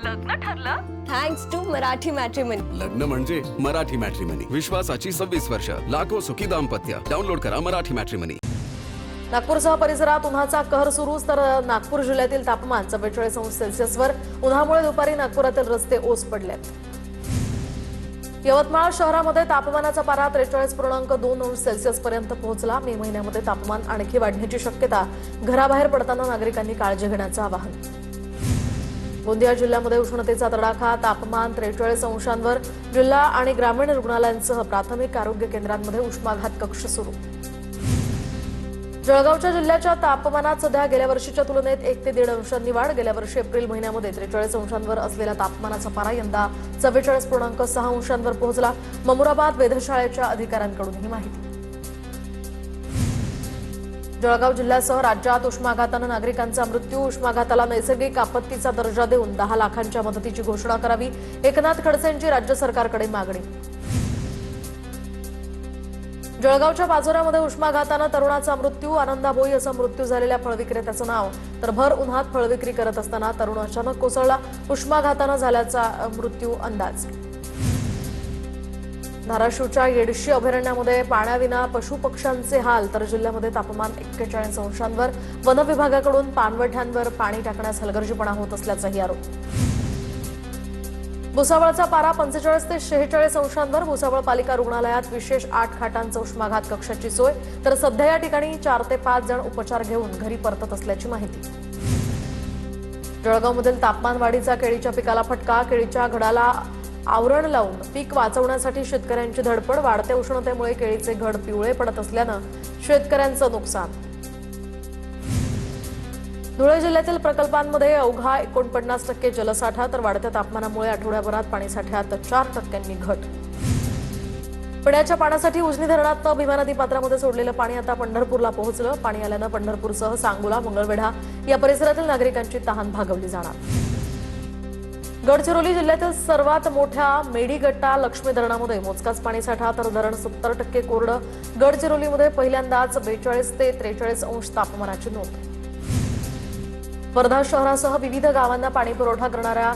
लग्न ठरलं? Thanks to Marathi matrimony. लग्न म्हणजे मराठी मॅट्रिमनी. विश्वासाची 26 वर्ष. लाखो सुखी दाम्पत्य. डाउनलोड करा मराठी मॅट्रिमनी. नागपूरसह परिसरात उन्हाचा कहर सुरूच, तर नागपूर जिल्ह्यातील तापमान 44°C वर. उन्हामुळे दुपारी नागपुरातील रस्ते ओस पडलेत. यवतमाळ शहरामध्ये तापमानाचा पारा 43.2°C पर्यंत पोहोचला. मे महिन्यामध्ये तापमान आणखी वाढण्याची शक्यता. घराबाहेर पडताना नागरिकांनी काळजी घेण्याचं आवाहन. गोंदिया जिल्ह्यामध्ये उष्णतेचा तडाखा. तापमान 43°वर. जिल्हा आणि ग्रामीण रुग्णालयांसह प्राथमिक आरोग्य केंद्रांमध्ये उष्माघात कक्ष सुरू. जळगावच्या जिल्ह्याच्या तापमानात सध्या गेल्या वर्षीच्या तुलनेत 1 ते 1.5 अंशांनी वाढ. गेल्या वर्षी एप्रिल महिन्यामध्ये 43°वर असलेला तापमानाचा पारा यंदा 44.6 अंशांवर पोहोचला. ममुराबाद वेधशाळेच्या अधिकाऱ्यांकडून ही माहिती. जळगाव जिल्ह्यासह राज्यात उष्माघातानं नागरिकांचा मृत्यू. उष्माघाताला नैसर्गिक आपत्तीचा दर्जा देऊन 10 लाखांच्या मदतीची घोषणा करावी. एकनाथ खडसेंची राज्य सरकारकडे मागणी. जळगावच्या पाचोऱ्यामध्ये उष्माघातानं तरुणाचा मृत्यू. आनंदा भोई असं मृत्यू झालेल्या फळविक्रेत्याचं नाव. तर भर उन्हात फळविक्री करत असताना तरुण अचानक कोसळला. उष्माघातानं झाल्याचा मृत्यू अंदाज. धाराशिवच्या येडशी अभयारण्यामध्ये पाण्याविना पशुपक्ष्यांचे हाल. तर जिल्ह्यामध्ये तापमान 41 अंशांवर. वन विभागाकडून पाणवठ्यांवर पाणी टाकण्यास हलगर्जीपणा होत असल्याचाही आरोप. भुसावळचा पारा 45 ते 46 अंशांवर. भुसावळ पालिका रुग्णालयात विशेष 8 खाटांचा उष्माघात कक्षाची सोय. तर सध्या या ठिकाणी 4 ते 5 जण उपचार घेऊन घरी परतत असल्याची माहिती. जळगावमधील तापमान वाढीचा केळीच्या पिकाला फटका. केळीच्या घडाला आवरण लावून पीक वाचवण्यासाठी शेतकऱ्यांची धडपड. वाढत्या उष्णतेमुळे केळीचे घड पिवळे पडत असल्यानं शेतकऱ्यांचं नुकसान. धुळे जिल्ह्यातील प्रकल्पांमध्ये अवघा 49% जलसाठा. तर वाढत्या तापमानामुळे आठवड्याभरात पाणीसाठ्यात 4% घट. पिण्याच्या पाण्यासाठी उजनी धरणात भीमा नदी पात्रामध्ये सोडलेलं पाणी आता पंढरपूरला पोहोचलं. पाणी आल्यानं पंढरपूरसह सांगोला, मंगळवेढा या परिसरातील नागरिकांची तहान भागवली जाणार. गडचिरोली जिल्ह्यातील सर्वात मोठ्या मेडीगट्टा लक्ष्मी धरणामध्ये मोजकाच पाणीसाठा. तर धरण 70% कोरडं. गडचिरोलीमध्ये पहिल्यांदाच 42 ते 43 अंश तापमानाची नोंद. वर्धा शहरासह विविध गावांना पाणी पुरवठा करणाऱ्या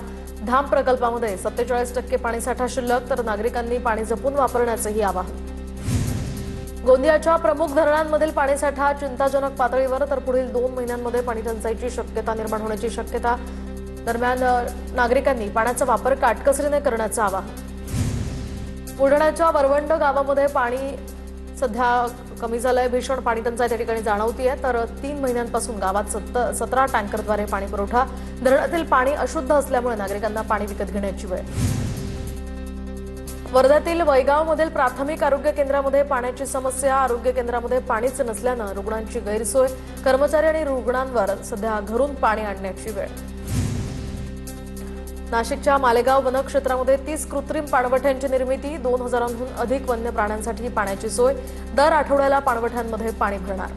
धाम प्रकल्पामध्ये 47% पाणीसाठा शिल्लक. तर नागरिकांनी पाणी जपून वापरण्याचंही आवाहन. गोंदियाच्या प्रमुख धरणांमधील पाणीसाठा चिंताजनक पातळीवर. तर पुढील 2 महिन्यांमध्ये पाणी टंचाईची शक्यता निर्माण होण्याची शक्यता. दरम्यान नागरिकांनी पाण्याचा वापर काटकसरीने करण्याचं आवाहन. बुलढाण्याच्या वरवंड गावामध्ये पाणी सध्या कमी झालंय. भीषण पाणी टंचाई त्या ठिकाणी जाणवतीये. तर 3 महिन्यांपासून गावात 17 टँकरद्वारे पाणी पुरवठा. धरणातील पाणी अशुद्ध असल्यामुळे नागरिकांना पाणी विकत घेण्याची वेळ. वर्ध्यातील वैगावमधील प्राथमिक आरोग्य केंद्रामध्ये पाण्याची समस्या. आरोग्य केंद्रामध्ये पाणीच नसल्यानं रुग्णांची गैरसोय. कर्मचारी आणि रुग्णांवर सध्या घरून पाणी आणण्याची वेळ. नाशिकच्या मालेगाव वनक्षेत्रामध्ये 30 कृत्रिम पाणवठ्यांची निर्मिती. 2000हून अधिक वन्य प्राण्यांसाठी पाण्याची सोय. दर आठवड्याला पाणवठ्यांमध्ये पाणी भरणार.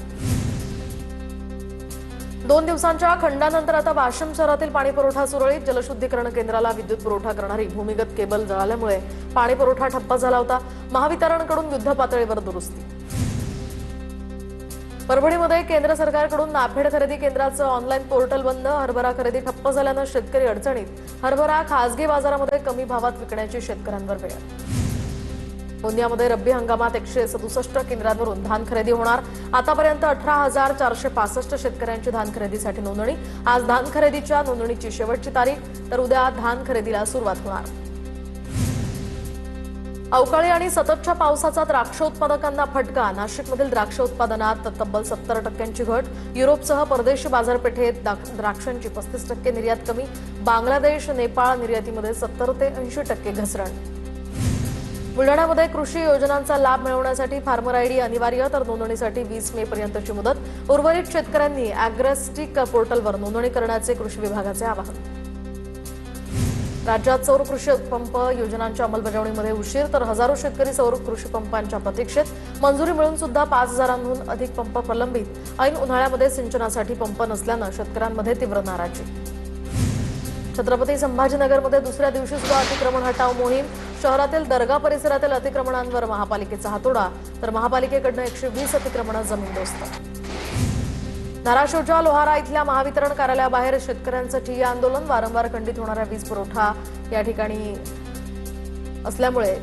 2 दिवसांच्या खंडानंतर आता वाशिम शहरातील पाणी पुरवठा सुरळीत. जलशुद्धीकरण केंद्राला विद्युत पुरवठा करणारी भूमिगत केबल जळाल्यामुळे पाणी पुरवठा ठप्प झाला होता. महावितरणकडून युद्धपातळीवर दुरुस्ती. परभणीमध्ये केंद्र सरकारकडून नाफेड खरेदी केंद्राचं ऑनलाईन पोर्टल बंद. हरभरा खरेदी ठप्प झाल्यानं शेतकरी अडचणीत. हरभरा खासगी बाजारामध्ये कमी भावात विकण्याची शेतकऱ्यांवर वेळ. गोंदियामध्ये रब्बी हंगामात 167 केंद्रांवरून धान खरेदी होणार. आतापर्यंत 18,465 शेतकऱ्यांची धान खरेदीसाठी नोंदणी. आज धान खरेदीच्या नोंदणीची शेवटची तारीख. तर उद्या धान खरेदीला सुरुवात होणार. अवकाळी आणि सततच्या पावसाचा द्राक्ष उत्पादकांना फटका. नाशिकमधील द्राक्ष उत्पादनात तब्बल 70% घट. युरोपसह परदेशी बाजारपेठेत द्राक्षांची 35% निर्यात कमी. बांगलादेश, नेपाळ निर्यातीमध्ये 70 ते 80% घसरण. बुलढाण्यामध्ये कृषी योजनांचा लाभ मिळवण्यासाठी फार्मर आयडी अनिवार्य. तर नोंदणीसाठी 20 मे पर्यंतची मुदत. उर्वरित शेतकऱ्यांनी अॅग्रेस्टिक पोर्टलवर नोंदणी करण्याचे कृषी विभागाचे आवाहन. राज्यात सौर कृषी पंप योजनांच्या अंमलबजावणीमध्ये उशीर. तर हजारो शेतकरी सौर कृषी पंपांच्या प्रतीक्षेत. मंजुरी मिळून सुद्धा 5000हून अधिक पंप प्रलंबित. ऐन उन्हाळ्यामध्ये सिंचनासाठी पंप नसल्यानं शेतकऱ्यांमध्ये तीव्र नाराजी. छत्रपती संभाजीनगरमध्ये दुसऱ्या दिवशी सुद्धा अतिक्रमण हटाव मोहीम. शहरातील दर्गा परिसरातील अतिक्रमणांवर महापालिकेचा हातोडा. तर महापालिकेकडून 120 अतिक्रमणं जमीनदोस्त. धाराशिवच्या लोहारा इथल्या महावितरण कार्यालयाबाहेर शेतकऱ्यांचं ठिय्या आंदोलन. वारंवार खंडित होणाऱ्या वीज पुरवठा या ठिकाणी असल्यामुळे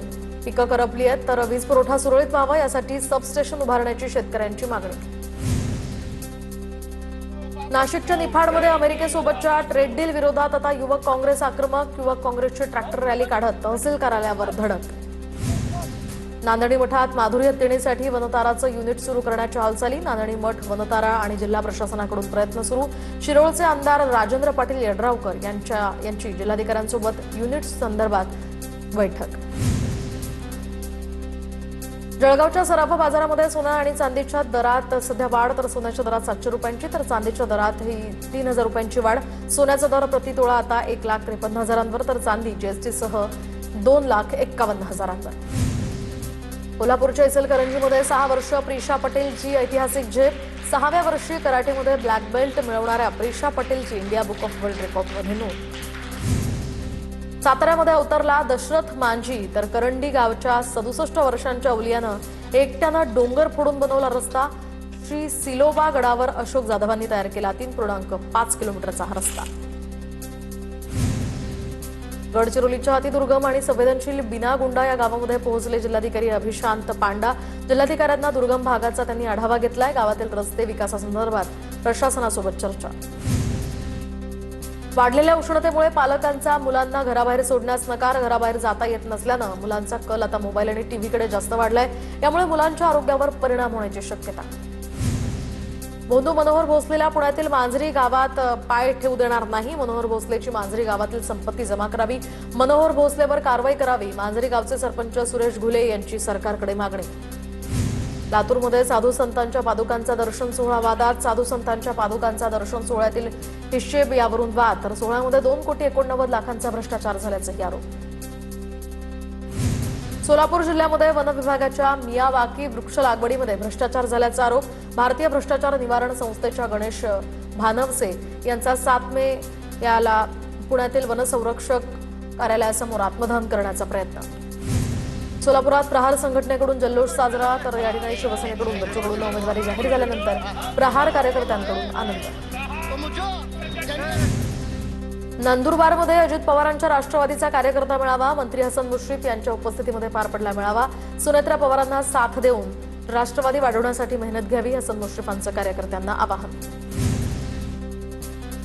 पिकं करपली आहेत, तर वीज पुरवठा सुरळीत व्हावा यासाठी सबस्टेशन उभारण्याची शेतकऱ्यांची मागणी. नाशिकच्या निफाडमध्ये अमेरिकेसोबतच्या ट्रेड डील विरोधात आता युवक काँग्रेस आक्रमक. युवक काँग्रेसची ट्रॅक्टर रॅली काढत तहसील कार्यालयावर धडक. नांदणी मठात माधुरी हत्तीणीसाठी वनताराचं युनिट सुरू करण्याच्या हालचाली. नांदणी मठ, वनतारा आणि जिल्हा प्रशासनाकडून प्रयत्न सुरू. शिरोळचे आमदार राजेंद्र पाटील यड्रावकर यांची जिल्हाधिकाऱ्यांसोबत युनिट संदर्भात बैठक. जळगावच्या सराफा बाजारामध्ये सोना आणि चांदीच्या दरात सध्या वाढ, तर सोन्याच्या दरात 700 रुपयांची तर चांदीच्या दरात ही 3000 रुपयांची वाढ. सोन्याचा दर प्रति तोळा आता 1,53,000 तर चांदी जीएसटीसह 2,51,000. कोल्हापूरच्या इचलकरंजीमध्ये 6 वर्ष प्रिशा पटेलची ऐतिहासिक झेप. 6व्या वर्षी कराटेमध्ये ब्लॅक बेल्ट मिळवणाऱ्या प्रिशा पटेलची इंडिया बुक ऑफ वर्ल्ड रेकॉर्डमध्ये नोंद. साताऱ्यामध्ये अवतरला दशरथ मांझी, तर करंडी गावच्या 67 वर्षांच्या अवलियानं एकट्यानं डोंगर फोडून बनवला रस्ता. श्री सिलोबा गडावर अशोक जाधवांनी तयार केला 3.5 किलोमीटरचा हा रस्ता. गडचिरोलीच्या अतिदुर्गम आणि संवेदनशील बिनागुंडा या गावामध्ये पोहोचले जिल्हाधिकारी अभिशांत पांडा. जिल्हाधिकाऱ्यांना दुर्गम भागाचा त्यांनी आढावा घेतलाय. गावातील रस्ते विकासासंदर्भात प्रशासनासोबत चर्चा. वाढलेल्या उष्णतेमुळे पालकांचा मुलांना घराबाहेर सोडण्यास नकार. घराबाहेर जाता येत नसल्यानं मुलांचा कल आता मोबाईल आणि टीव्हीकडे जास्त वाढलाय. यामुळे मुलांच्या आरोग्यावर परिणाम होण्याची शक्यता. बंधू मनोहर भोसलेला पुण्यातील मांजरी गावात पाय ठेवू देणार नाही. मनोहर भोसलेची मांजरी गावातील संपत्ती जमा करावी. मनोहर भोसलेवर कारवाई करावी. मांजरी गावचे सरपंच सुरेश घुले यांची सरकारकडे मागणी. लातूरमध्ये साधू संतांच्या पादुकांचा दर्शन सोहळा वादात. साधू संतांच्या पादुकांचा दर्शन सोहळ्यातील हिशेब यावरून वाद, तर सोहळ्यामध्ये 2,89,00,000 भ्रष्टाचार झाल्याचाही आरोप. सोलापूर जिल्ह्यामध्ये वन विभागाच्या मियावाकी वृक्ष लागवडीमध्ये भ्रष्टाचार झाल्याचा आरोप. भारतीय भ्रष्टाचार निवारण संस्थेच्या गणेश भानवसे यांचा 7 मे याला पुण्यातील वनसंरक्षक कार्यालयासमोर आत्मदहन करण्याचा प्रयत्न. सोलापुरात प्रहार संघटनेकडून जल्लोष साजरा, तर या ठिकाणी शिवसेनेकडून बच्चू कडूंना उमेदवारी जाहीर झाल्यानंतर प्रहार कार्यकर्त्यांकडून आनंद. नंदुरबारमध्ये अजित पवारांच्या राष्ट्रवादीचा कार्यकर्ता मेळावा. मंत्री हसन मुश्रीफ यांच्या उपस्थितीमध्ये पार पडला मेळावा. सुनेत्रा पवारांना साथ देऊन राष्ट्रवादी वाढवण्यासाठी मेहनत घ्यावी, हसन मुश्रीफांचं कार्यकर्त्यांना आवाहन.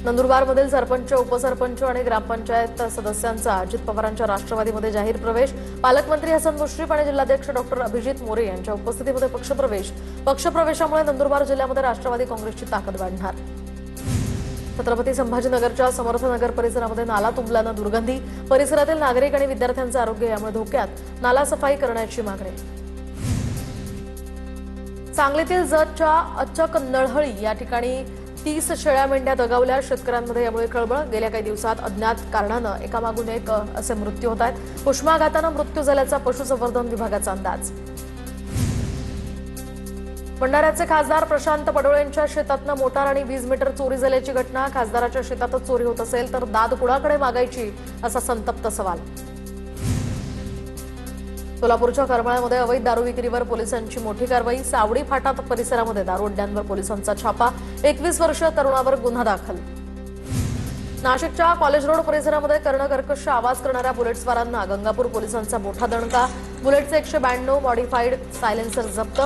नंदुरबारमधील सरपंच, उपसरपंच आणि ग्रामपंचायत सदस्यांचा अजित पवारांच्या राष्ट्रवादीमध्ये जाहीर प्रवेश. पालकमंत्री हसन मुश्रीफ आणि जिल्हाध्यक्ष डॉक्टर अभिजित मोरे यांच्या उपस्थितीमध्ये पक्षप्रवेश. पक्षप्रवेशामुळे नंदुरबार जिल्ह्यामध्ये राष्ट्रवादी काँग्रेसची ताकद वाढणार. छत्रपती संभाजीनगरच्या समर्थनगर परिसरामध्ये नाला तुंबल्यानं दुर्गंधी. परिसरातील नागरिक आणि विद्यार्थ्यांचं आरोग्य यामुळे धोक्यात. नाला सफाई करण्याची मागणी. सांगलीतील जतच्या अचक नळहळी या ठिकाणी 30 शेळ्या मेंढ्या दगावल्या. शेतकऱ्यांमध्ये यामुळे खळबळ. गेल्या काही दिवसात अज्ञात कारणानं एकामागून एक असे मृत्यू होत आहेत. उष्माघातानं मृत्यू झाल्याचा पशुसंवर्धन विभागाचा अंदाज. भंडाऱ्याचे खासदार प्रशांत पडोळेंच्या शेतातनं मोटार आणि वीज मीटर चोरी झाल्याची घटना. खासदाराच्या शेतातच चोरी होत असेल तर दाद कुणाकडे मागायची, असा संतप्त सवाल. सोलापूरच्या करमाळ्यामध्ये अवैध दारू विक्रीवर पोलिसांची मोठी कारवाई. सावडी फाटा परिसरामध्ये दारू अड्ड्यांवर पोलिसांचा छापा. 21 वर्षीय तरुणावर गुन्हा दाखल. नाशिकच्या कॉलेज रोड परिसरामध्ये कर्णकर्कश आवाज करणाऱ्या बुलेट्सवारांना गंगापूर पोलिसांचा मोठा दणका. बुलेटचे 192 मॉडिफाईड सायलेन्सर जप्त.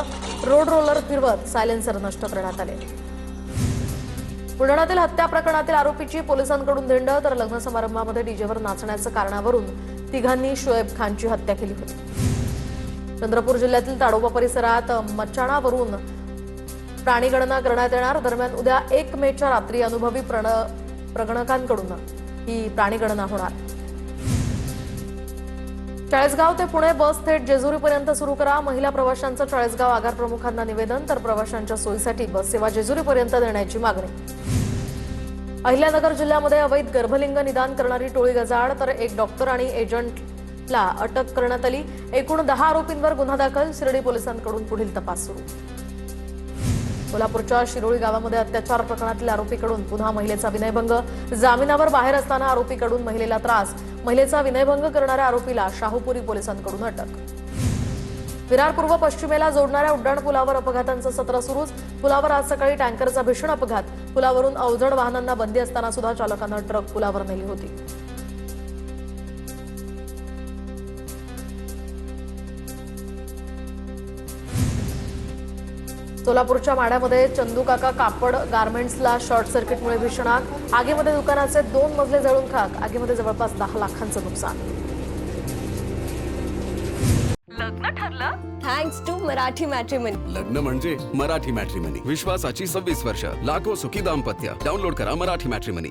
रोड रोलर फिरवत सायलेन्सर नष्ट करण्यात आले. बुलढाण्यातील हत्या प्रकरणातील आरोपीची पोलिसांकडून धिंड, तर लग्न समारंभामध्ये डीजेवर नाचण्याच्या कारणावरून तिघांनी शोएब खानची हत्या केली होती. चंद्रपूर जिल्ह्यातील ताडोबा परिसरात मचाणावरून प्राणीगणना करण्यात येणार. दरम्यान उद्या 1 मेच्या रात्री अनुभवी प्रगणकांकडून ही प्राणीगणना होणार. चाळीसगाव ते पुणे बस थेट जेजुरीपर्यंत सुरू करा. महिला प्रवाशांचं चाळीसगाव आगार प्रमुखांना निवेदन, तर प्रवाशांच्या सोयीसाठी बस सेवा जेजुरीपर्यंत देण्याची मागणी. अहिल्यानगर जिल्ह्यामध्ये अवैध गर्भलिंग निदान करणारी टोळी गजाआड, तर एक डॉक्टर आणि एजंटला अटक करण्यात आली. एकूण 10 आरोपींवर गुन्हा दाखल. शिर्डी पोलिसांकडून पुढील तपास सुरू. कोल्हापूरच्या शिरोळी गावामध्ये अत्याचार प्रकरणातील आरोपीकडून पुन्हा महिलेचा विनयभंग. जामिनावर बाहेर असताना आरोपीकडून महिलेला त्रास. महिलेचा विनयभंग करणाऱ्या आरोपीला शाहूपुरी पोलिसांकडून अटक. विरार पूर्व पश्चिमेला जोडणाऱ्या उड्डाणपुलावर अपघातांचं सत्र सुरूच. पुलावर आज सकाळी टँकरचा भीषण अपघात. पुलावरून अवजड वाहनांना बंदी असताना सुद्धा चालकानं ट्रक पुलावर नेली होती. सोलापूरच्या माढ्यामध्ये चंदूकाका कापड गार्मेंट्सला शॉर्ट सर्किटमुळे भीषण आग. आगीमध्ये दुकानाचे 2 मजले जळून खाक. आगीमध्ये जवळपास 10 लाखांचं नुकसान. लग्न ठरलं? Thanks to Marathi matrimony. लग्न म्हणजे मराठी मॅट्रिमनी. विश्वासाची 26 वर्ष. लाखो सुखी दाम्पत्य. डाउनलोड करा मराठी मॅट्रिमनी.